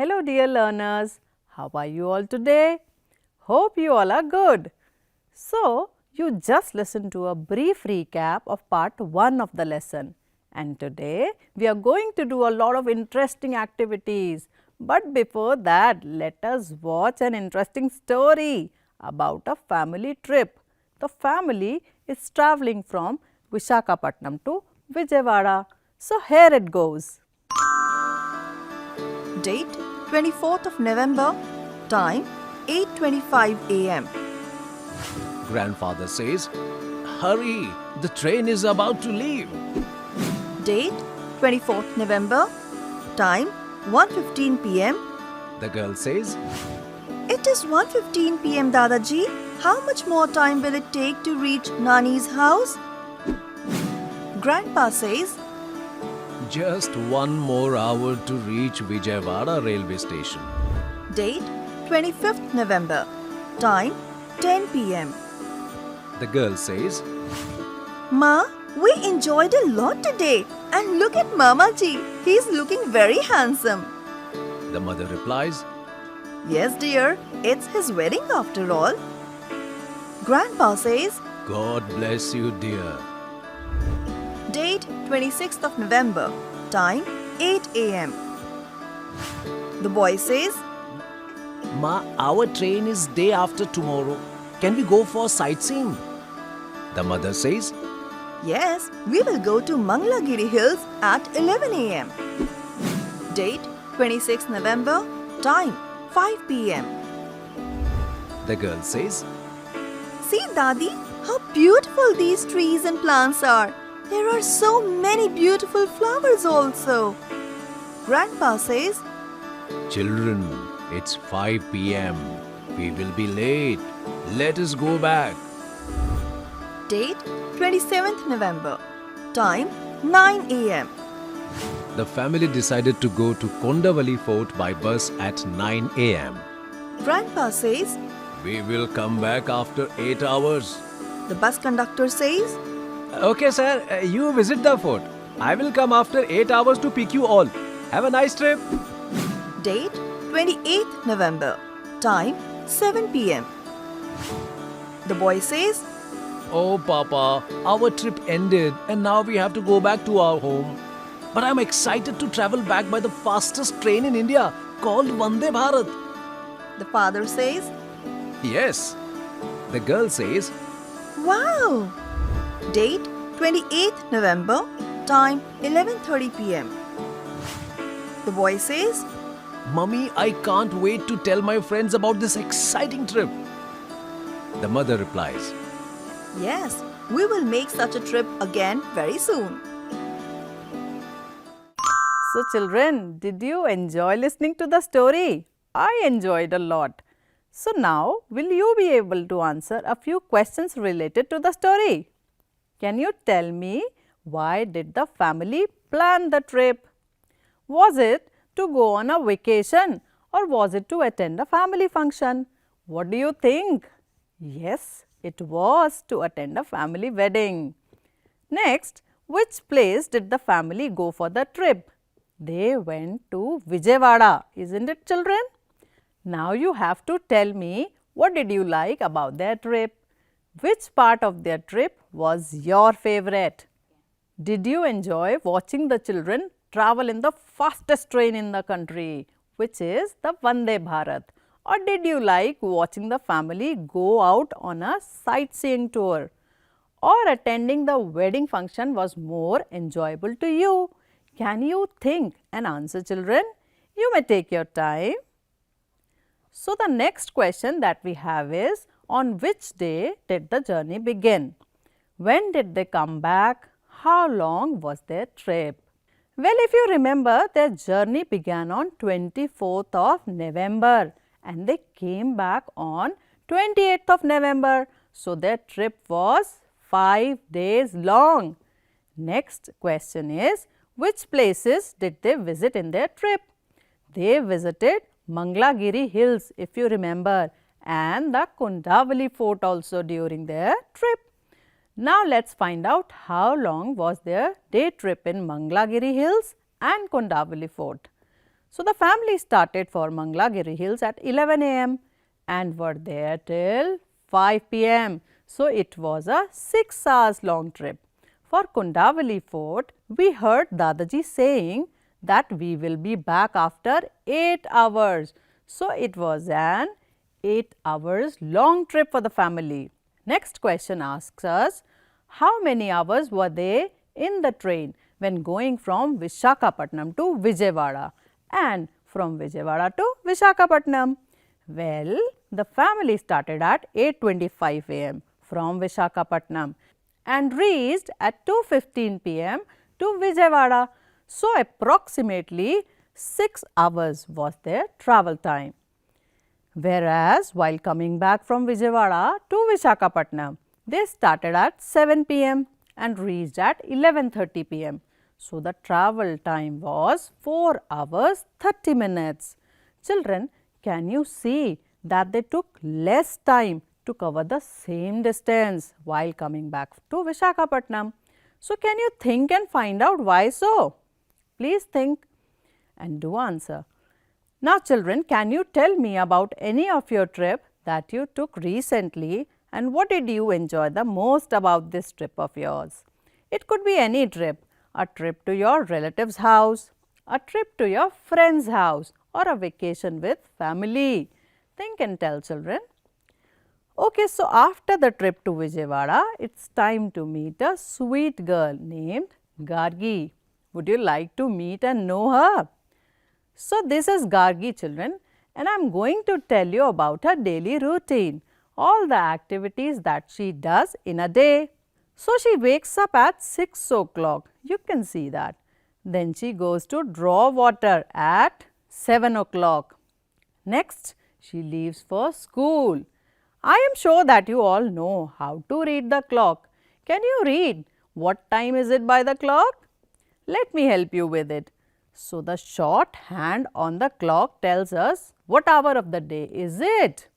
Hello dear learners, how are you all today? Hope you all are good. So, you just listened to a brief recap of part 1 of the lesson, and today we are going to do a lot of interesting activities. But before that, let us watch an interesting story about a family trip. The family is travelling from Visakhapatnam to Vijayawada. So, here it goes. Date 24th of November. Time 8:25 a.m. Grandfather says, "Hurry, the train is about to leave." Date 24th November. Time 1:15 p.m. The girl says, It is 1:15 p.m. Dadaji. How much more time will it take to reach Nani's house? Grandpa says, "Just 1 more hour to reach Vijayawada railway station." Date 25th November. Time 10 p.m. The girl says, Ma, we enjoyed a lot today. And look at Mamaji. He's looking very handsome. The mother replies, Yes, dear. It's his wedding after all. Grandpa says, "God bless you, dear." Date 26th of November. Time 8 a.m. The boy says, Ma, our train is day after tomorrow. Can we go for sightseeing? The mother says, Yes, we will go to Mangalagiri Hills at 11 a.m. Date 26th November. Time 5 p.m. The girl says, See, Dadi, how beautiful these trees and plants are. There are so many beautiful flowers also. Grandpa says, "Children, it's 5 p.m. We will be late. Let us go back." Date 27th November. Time 9 a.m. The family decided to go to Kondavalli Fort by bus at 9 a.m. Grandpa says, We will come back after 8 hours. the bus conductor says, Okay, sir. You visit the fort. I will come after 8 hours to pick you all. Have a nice trip. Date 28th November. Time 7 p.m. The boy says, Oh, Papa, our trip ended and now we have to go back to our home. But I'm excited to travel back by the fastest train in India called Vande Bharat. The father says, Yes. The girl says, Wow! Date 28th November. Time 11:30 p.m. The boy says, Mummy, I can't wait to tell my friends about this exciting trip. The mother replies, Yes, we will make such a trip again very soon. So children, did you enjoy listening to the story? I enjoyed a lot. So now, will you be able to answer a few questions related to the story? Can you tell me why did the family plan the trip? Was it to go on a vacation or was it to attend a family function? What do you think? Yes, it was to attend a family wedding. Next, which place did the family go for the trip? They went to Vijayawada, isn't it children? Now you have to tell me what did you like about their trip? Which part of their trip was your favorite? Did you enjoy watching the children travel in the fastest train in the country, which is the Vande Bharat? Or did you like watching the family go out on a sightseeing tour? Or attending the wedding function was more enjoyable to you? Can you think and answer children? You may take your time. So, the next question that we have is, on which day did the journey begin? When did they come back? How long was their trip? Well, if you remember, their journey began on 24th of November and they came back on 28th of November. So, their trip was 5 days long. Next question is, which places did they visit in their trip? They visited Mangalagiri Hills, if you remember, and the Kondavalli Fort also during their trip. Now, let us find out how long was their day trip in Mangalagiri Hills and Kondavalli Fort. So, the family started for Mangalagiri Hills at 11 a.m. and were there till 5 p.m. So, it was a 6 hours long trip. For Kundavali Fort, we heard Dadaji saying that we will be back after 8 hours. So, it was an 8 hours long trip for the family. Next question asks us, how many hours were they in the train when going from Vishakhapatnam to Vijayawada and from Vijayawada to Vishakhapatnam? Well, the family started at 8:25 a.m. from Vishakhapatnam and reached at 2:15 p.m. to Vijayawada. So, approximately 6 hours was their travel time. Whereas, while coming back from Vijayawada to Vishakhapatnam, they started at 7 p.m. and reached at 11:30 p.m. So, the travel time was 4 hours 30 minutes. Children, can you see that they took less time to cover the same distance while coming back to Vishakhapatnam? So, can you think and find out why so? Please think and do answer. Now, children, can you tell me about any of your trip that you took recently and what did you enjoy the most about this trip of yours? It could be any trip, a trip to your relative's house, a trip to your friend's house or a vacation with family. Think and tell, children. Okay, so after the trip to Vijayawada, it's time to meet a sweet girl named Gargi. Would you like to meet and know her? So, this is Gargi, children, and I am going to tell you about her daily routine, all the activities that she does in a day. So, she wakes up at 6 o'clock, you can see that. Then she goes to draw water at 7 o'clock. Next, she leaves for school. I am sure that you all know how to read the clock. Can you read? What time is it by the clock? Let me help you with it. So, the short hand on the clock tells us what hour of the day is it.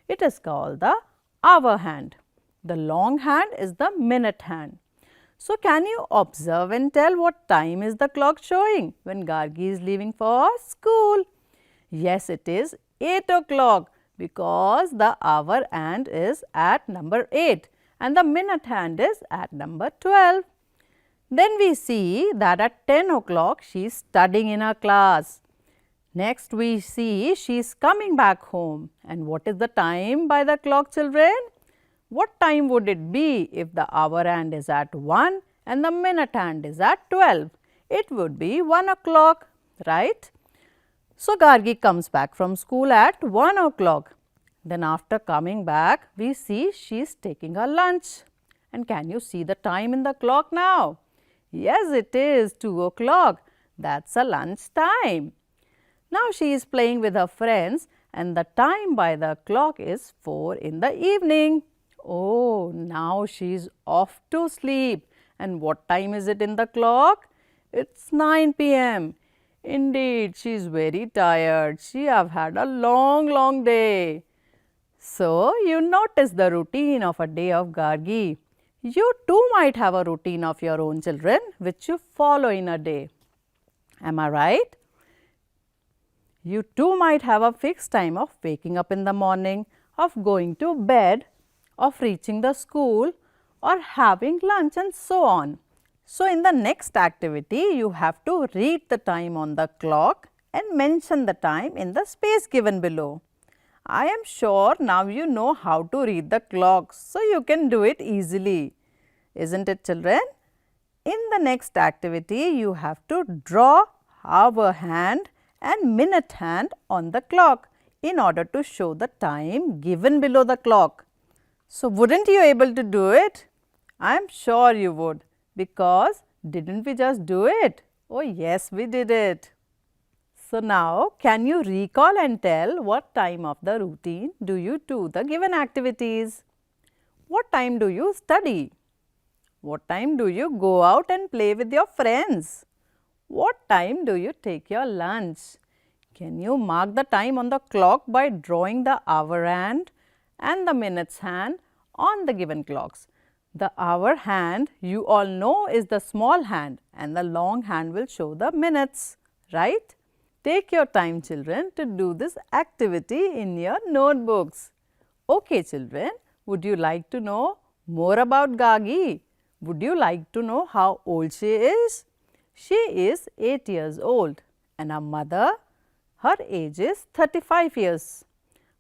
It is called the hour hand. The long hand is the minute hand. So, can you observe and tell what time is the clock showing when Gargi is leaving for school? Yes, it is 8 o'clock because the hour hand is at number 8 and the minute hand is at number 12. Then we see that at 10 o'clock she is studying in her class. Next we see she is coming back home. And what is the time by the clock, children? What time would it be if the hour hand is at 1 and the minute hand is at 12? It would be 1 o'clock, right? So, Gargi comes back from school at 1 o'clock. Then after coming back, we see she is taking her lunch. And can you see the time in the clock now? Yes, it is 2 o'clock. That's a lunch time. Now, she is playing with her friends and the time by the clock is 4 in the evening. Oh, now she is off to sleep. And what time is it in the clock? It's 9 p.m. Indeed, she is very tired. She have had a long day. So, you notice the routine of a day of Gargi. You too might have a routine of your own, children, which you follow in a day. Am I right? You too might have a fixed time of waking up in the morning, of going to bed, of reaching the school or having lunch and so on. So, in the next activity, you have to read the time on the clock and mention the time in the space given below. I am sure now you know how to read the clock, so you can do it easily. Isn't it, children? In the next activity, you have to draw hour hand and minute hand on the clock in order to show the time given below the clock. So, wouldn't you able to do it? I am sure you would, because didn't we just do it? Oh yes, we did it. So, now can you recall and tell what time of the routine do you do the given activities? What time do you study? What time do you go out and play with your friends? What time do you take your lunch? Can you mark the time on the clock by drawing the hour hand and the minutes hand on the given clocks? The hour hand you all know is the small hand and the long hand will show the minutes, right? Take your time, children, to do this activity in your notebooks. Okay, children, would you like to know more about Gagi? Would you like to know how old she is? She is 8 years old and her mother, her age is 35 years.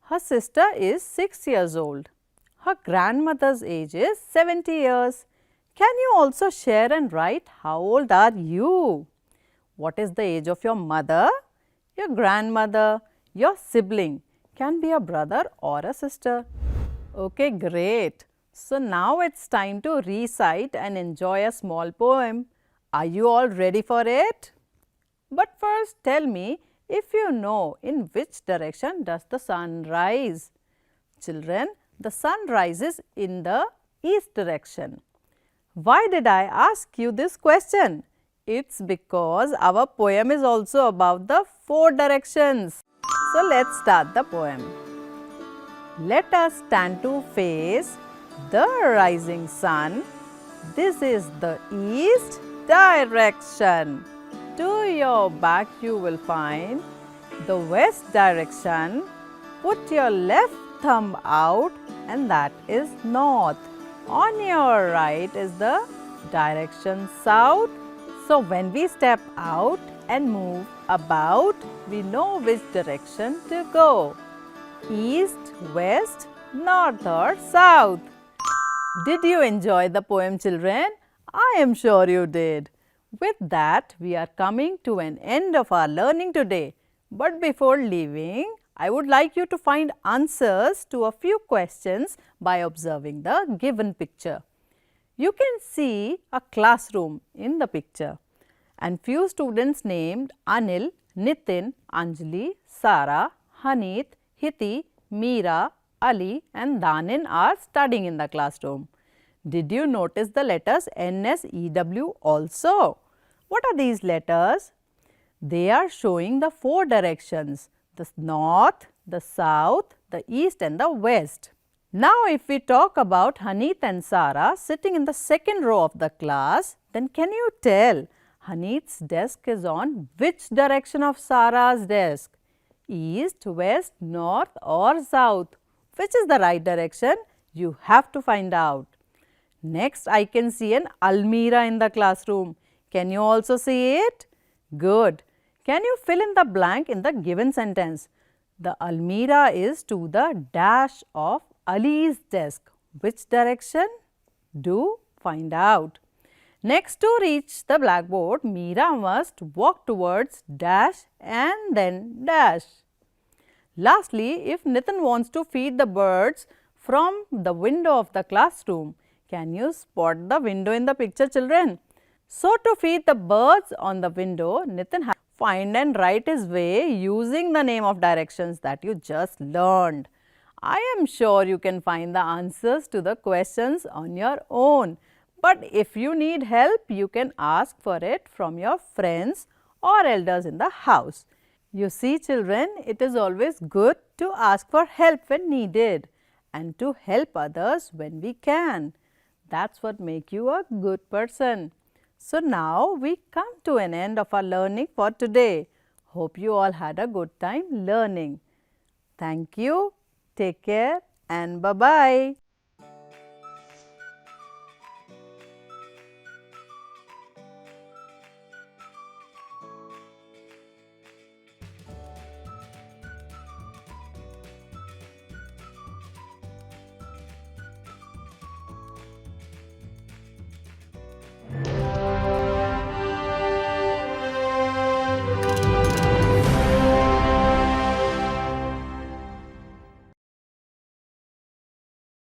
Her sister is 6 years old. Her grandmother's age is 70 years. Can you also share and write how old are you? What is the age of your mother, your grandmother, your sibling? Can be a brother or a sister. Okay, great. So now it's time to recite and enjoy a small poem. Are you all ready for it? But first tell me if you know in which direction does the sun rise. Children, the sun rises in the east direction. Why did I ask you this question? It's because our poem is also about the 4 directions. So let's start the poem. Let us stand to face the rising sun. This is the east direction. To your back you will find the west direction. Put your left thumb out and that is north. On your right is the direction south. So when we step out and move about, we know which direction to go. East, west, north or south. Did you enjoy the poem, children? I am sure you did. With that, we are coming to an end of our learning today. But before leaving, I would like you to find answers to a few questions by observing the given picture. You can see a classroom in the picture and few students named Anil, Nitin, Anjali, Sara, Haneet, Hiti, Meera, Ali and Danin are studying in the classroom. Did you notice the letters N, S, E, W also? What are these letters? They are showing the 4 directions, the north, the south, the east and the west. Now if we talk about Haneet and Sara sitting in the second row of the class, then can you tell Haneet's desk is on which direction of Sara's desk? East, west, north or south? Which is the right direction? You have to find out. Next, I can see an almirah in the classroom. Can you also see it? Good. Can you fill in the blank in the given sentence? The almirah is to the dash of Ali's desk. Which direction? Do find out. Next, to reach the blackboard, Meera must walk towards dash and then dash. Lastly, if Nitin wants to feed the birds from the window of the classroom, can you spot the window in the picture, children? So, to feed the birds on the window, Nitin has to find and write his way using the name of directions that you just learned. I am sure you can find the answers to the questions on your own. But if you need help, you can ask for it from your friends or elders in the house. You see, children, it is always good to ask for help when needed and to help others when we can. That's what makes you a good person. So now we come to an end of our learning for today. Hope you all had a good time learning. Thank you. Take care and bye-bye.